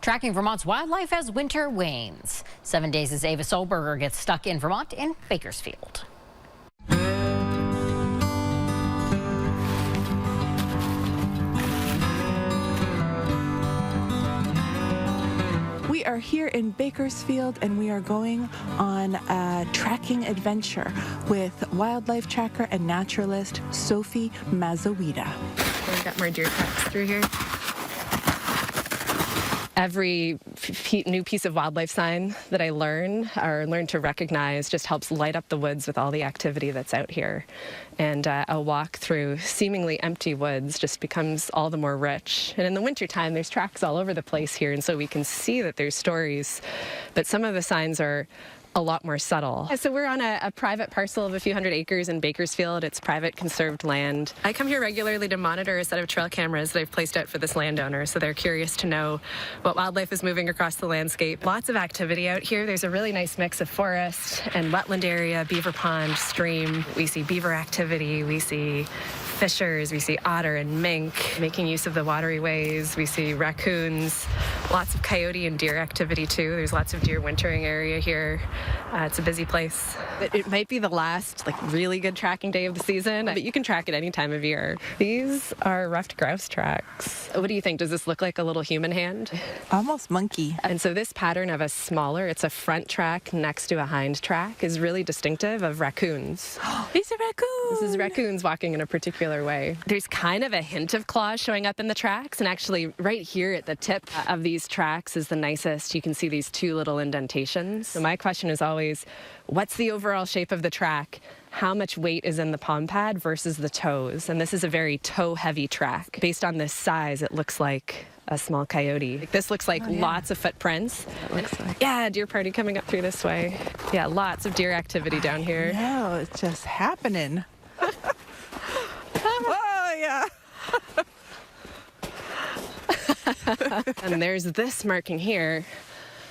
Tracking Vermont's wildlife as winter wanes. 7 days as Ava Solberger gets stuck in Vermont in Bakersfield. We are here in Bakersfield and we are going on a tracking adventure with wildlife tracker and naturalist Sophie Mazowita. We've got more deer tracks through here. Every new piece of wildlife sign that I learn to recognize just helps light up the woods with all the activity that's out here. And a walk through seemingly empty woods just becomes all the more rich. And in the wintertime, there's tracks all over the place here, and so we can see that there's stories, but some of the signs are a lot more subtle. So we're on a private parcel of a few hundred acres in Bakersfield. It's private conserved land. I come here regularly to monitor a set of trail cameras that I've placed out for this landowner, so they're curious to know what wildlife is moving across the landscape. Lots of activity out here. There's a really nice mix of forest and wetland area, beaver pond, stream. We see beaver activity. We see fishers. We see otter and mink making use of the waterways. We see raccoons. Lots of coyote and deer activity too. There's lots of deer wintering area here. It's a busy place. It might be the last really good tracking day of the season, but you can track it any time of year. These are ruffed grouse tracks. What do you think? Does this look like a little human hand? Almost monkey. And so this pattern of it's a front track next to a hind track is really distinctive of raccoons. It's a raccoon! This is raccoons walking in a particular way. There's kind of a hint of claws showing up in the tracks, and actually right here at the tip of these tracks is the nicest. You can see these two little indentations. So my question is always, what's the overall shape of the track? How much weight is in the palm pad versus the toes? And this is a very toe-heavy track. Based on this size, it looks like a small coyote. This looks like lots of footprints. It looks like. Yeah, deer party coming up through this way. Yeah, lots of deer activity down here. No, it's just happening. Oh, yeah. And there's this marking here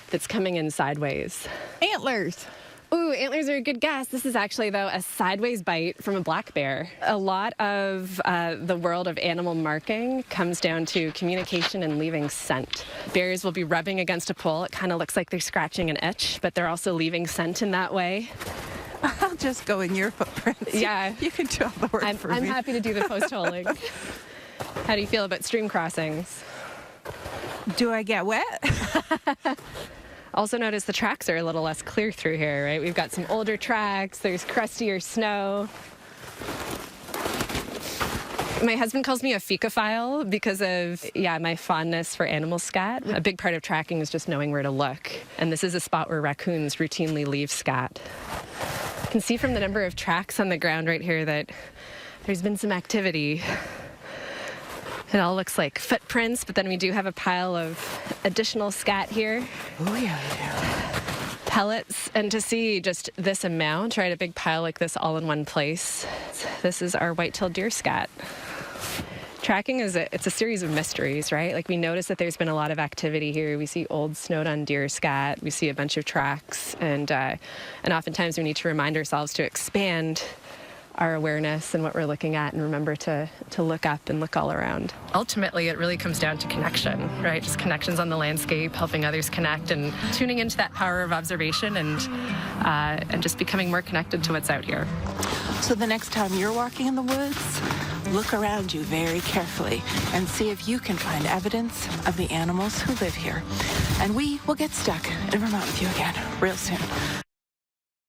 that's coming in sideways. Antlers. Ooh, antlers are a good guess. This is actually, though, a sideways bite from a black bear. A lot of the world of animal marking comes down to communication and leaving scent. Bears will be rubbing against a pole. It kind of looks like they're scratching an itch, but they're also leaving scent in that way. I'll just go in your footprints. Yeah. You can do all the work for me. I'm happy to do the post-holing. How do you feel about stream crossings? Do I get wet? Also notice the tracks are a little less clear through here, right? We've got some older tracks, there's crustier snow. My husband calls me a fecophile because of, my fondness for animal scat. A big part of tracking is just knowing where to look. And this is a spot where raccoons routinely leave scat. You can see from the number of tracks on the ground right here that there's been some activity. It all looks like footprints, but then we do have a pile of additional scat here. Oh, yeah, yeah. Pellets, and to see just this amount, right, a big pile like this all in one place. This is our white-tailed deer scat. Tracking it's a series of mysteries, right? Like we notice that there's been a lot of activity here. We see old snowed-on deer scat. We see a bunch of tracks, and oftentimes we need to remind ourselves to expand our awareness and what we're looking at, and remember to look up and look all around. Ultimately, it really comes down to connection, right? Just connections on the landscape, helping others connect, and tuning into that power of observation, and just becoming more connected to what's out here. So the next time you're walking in the woods, look around you very carefully and see if you can find evidence of the animals who live here. And we will get stuck in Vermont with you again real soon.